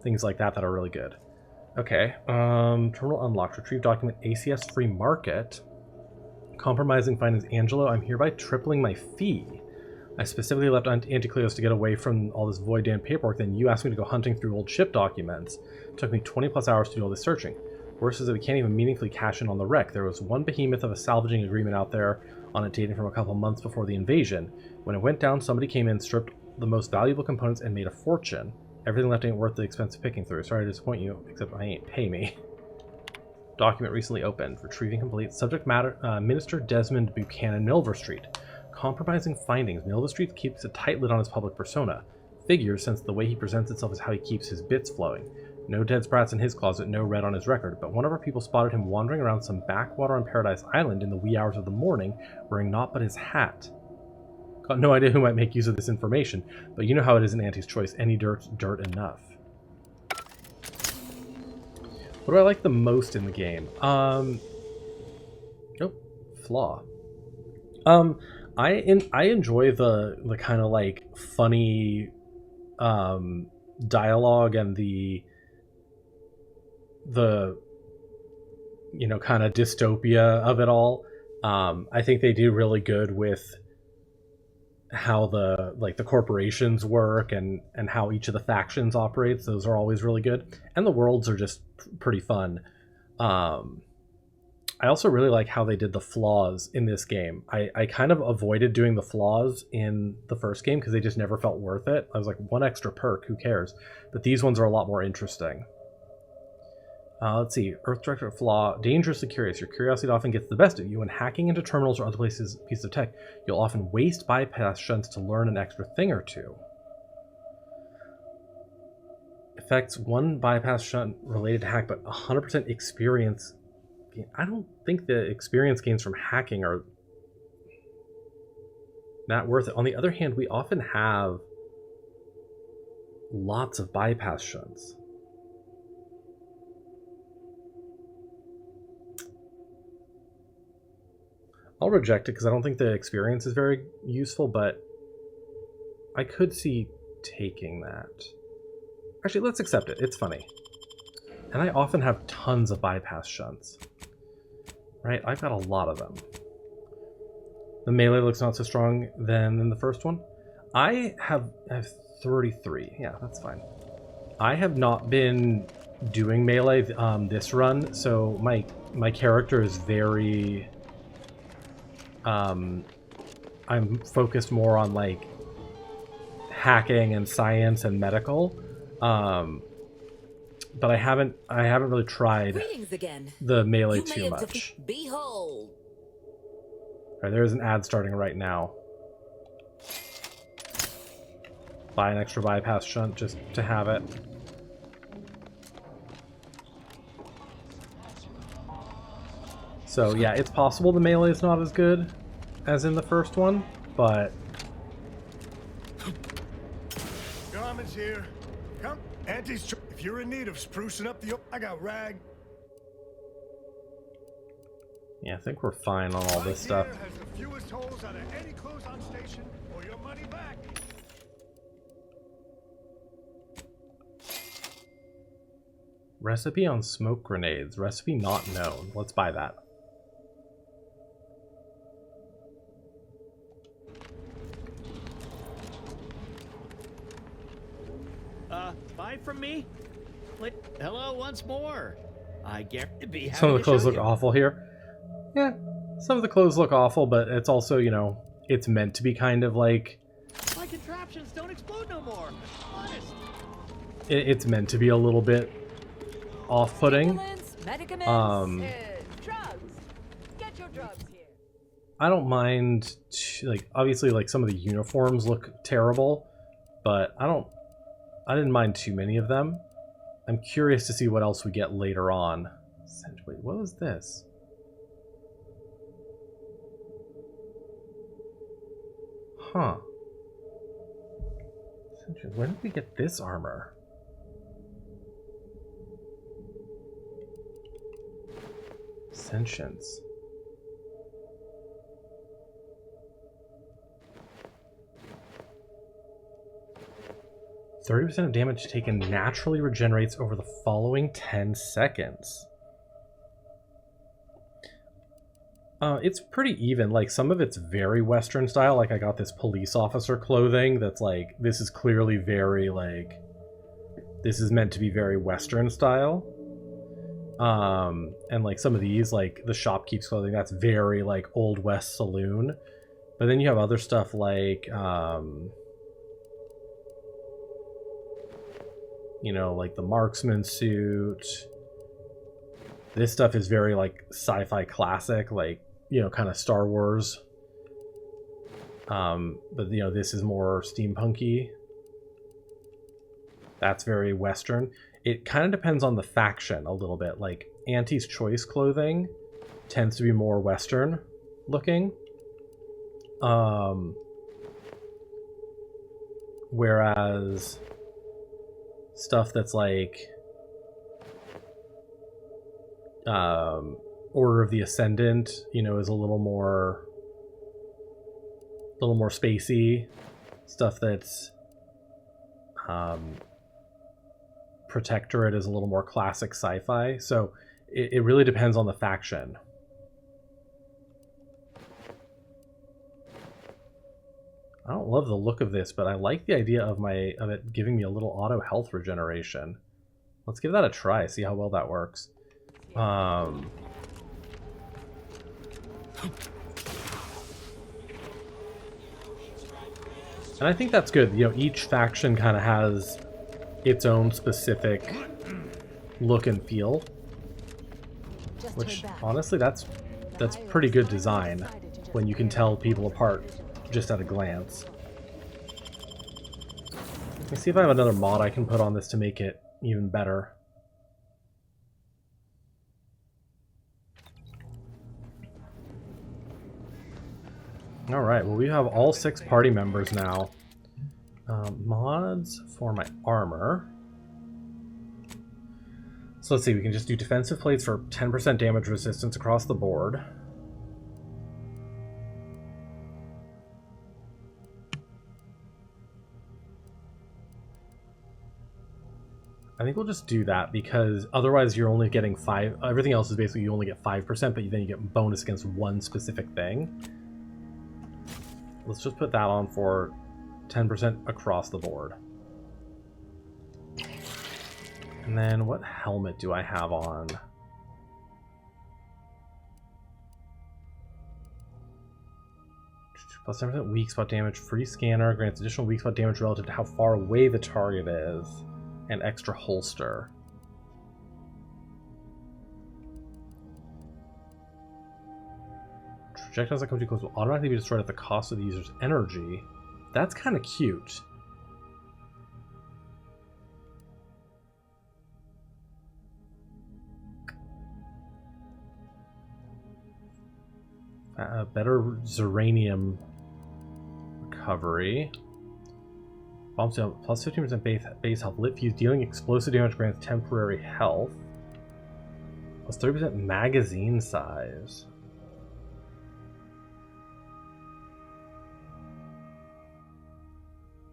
[SPEAKER 1] things like that that are really good. Okay, terminal unlocked. Retrieve document ACS Free Market. Compromising finance Angelo. I'm hereby tripling my fee. I specifically left Anticleos to get away from all this Void Dan paperwork, then you asked me to go hunting through old ship documents. It took me 20 plus hours to do all this searching. Worse is that we can't even meaningfully cash in on the wreck. There was one behemoth of a salvaging agreement out there on it dating from a couple months before the invasion. When it went down, somebody came in, stripped the most valuable components, and made a fortune. Everything left ain't worth the expense of picking through. Sorry to disappoint you, except I ain't pay me. Document recently opened. Retrieving complete. Subject matter, Minister Desmond Buchanan, Milver Street. Compromising findings. Milver Street keeps a tight lid on his public persona. Figures, since the way he presents itself is how he keeps his bits flowing. No dead sprats in his closet, no red on his record, but one of our people spotted him wandering around some backwater on Paradise Island in the wee hours of the morning, wearing naught but his hat. Got no idea who might make use of this information, but you know how it is in Auntie's Choice. Any dirt's dirt enough. What do I like the most in the game? Oh, flaw. I enjoy the kind of like funny dialogue and the you know, kind of dystopia of it all. I think they do really good with how the corporations work and how each of the factions operates. Those are always really good, and the worlds are just pretty fun. I also really like how they did the flaws in this game. I kind of avoided doing the flaws in the first game because they just never felt worth it. I was like, one extra perk, who cares? But these ones are a lot more interesting. Let's see. Earth Director flaw. Dangerously curious. Your curiosity often gets the best of you. When hacking into terminals or other pieces of tech, you'll often waste bypass shunts to learn an extra thing or two. Affects one bypass shunt related to hack, but 100% experience. I don't think the experience gains from hacking are that worth it. On the other hand, we often have lots of bypass shunts. I'll reject it because I don't think the experience is very useful, but I could see taking that. Actually, let's accept it. It's funny. And I often have tons of bypass shunts. Right? I've got a lot of them. The melee looks not so strong than in the first one. I have 33. Yeah, that's fine. I have not been doing melee this run, so my character is very... I'm focused more on like hacking and science and medical, but I haven't really tried the melee too much.
[SPEAKER 2] Behold.
[SPEAKER 1] Alright, there's an ad starting right now. Buy an extra bypass shunt just to have it. So yeah, it's possible the melee is not as good as in the first one, but...
[SPEAKER 5] Garment's here. Come, Auntie's. If you're in need of sprucing up the... I got rag.
[SPEAKER 1] Yeah, I think we're fine on all this stuff.
[SPEAKER 5] Has the fewest holes out of any clothes on station, or your money back.
[SPEAKER 1] Recipe on smoke grenades. Recipe not known. Let's buy that.
[SPEAKER 19] Buy from me? Hello once more. I guarantee to be happy.
[SPEAKER 1] Some of the clothes look awful here. Yeah, some of the clothes look awful, but it's also, you know, it's meant to be kind of like...
[SPEAKER 19] My contraptions don't explode no more. Honest.
[SPEAKER 1] It's meant to be a little bit off-putting.
[SPEAKER 17] Drugs. Get your drugs here.
[SPEAKER 1] I don't mind, like, obviously, like, some of the uniforms look terrible, but I didn't mind too many of them. I'm curious to see what else we get later on. Wait, what was this? Huh. When did we get this armor? Sentience. 30% of damage taken naturally regenerates over the following 10 seconds. It's pretty even. Like, some of it's very Western style. Like, I got this police officer clothing that's like, this is clearly very, like, this is meant to be very Western style. And like some of these, like the Shopkeep's Clothing, that's very like Old West saloon. But then you have other stuff like, you know, like the marksman suit. This stuff is very like sci-fi classic, like, you know, kind of Star Wars. But you know, this is more steampunky. That's very Western. It kind of depends on the faction a little bit. Like Auntie's Choice Clothing tends to be more Western looking. Whereas stuff that's like Order of the Ascendant, you know, is a little more spacey. Stuff that's Protectorate is a little more classic sci-fi. So it really depends on the faction. I don't love the look of this, but I like the idea of it giving me a little auto health regeneration. Let's give that a try, see how well that works. And I think that's good. You know, each faction kind of has its own specific look and feel, which honestly, that's pretty good design when you can tell people apart just at a glance. Let me see if I have another mod I can put on this to make it even better. Alright, well we have all 6 party members now. Mods for my armor. So let's see, we can just do defensive plates for 10% damage resistance across the board. I think we'll just do that because otherwise you're only getting 5. Everything else is basically you only get 5%, but then you get bonus against one specific thing. Let's just put that on for 10% across the board. And then what helmet do I have on? Plus 10% weak spot damage, free scanner, grants additional weak spot damage relative to how far away the target is, and extra holster. Projectiles that come too close will automatically be destroyed at the cost of the user's energy. That's kind of cute. Better Zeranium recovery. Bombs down plus 15% base health. Lit fuse dealing explosive damage grants temporary health. Plus 30% magazine size.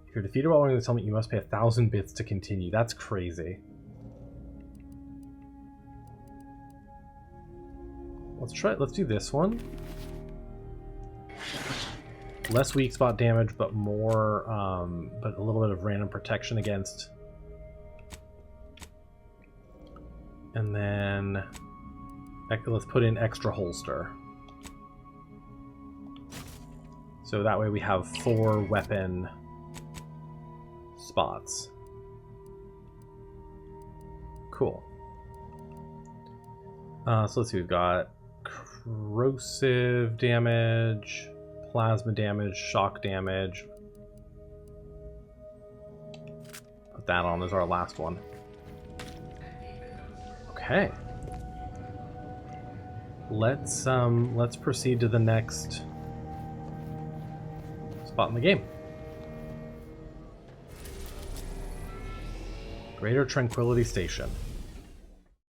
[SPEAKER 1] If you're defeated while wearing this helmet, you must pay 1,000 bits to continue. That's crazy. Let's do this one. Less weak spot damage, but more, but a little bit of random protection against. And then let's put in extra holster. So that way we have 4 weapon spots. Cool. So let's see, we've got corrosive damage, plasma damage, shock damage. Put that on as our last one. Okay. Let's proceed to the next spot in the game. Greater Tranquility Station.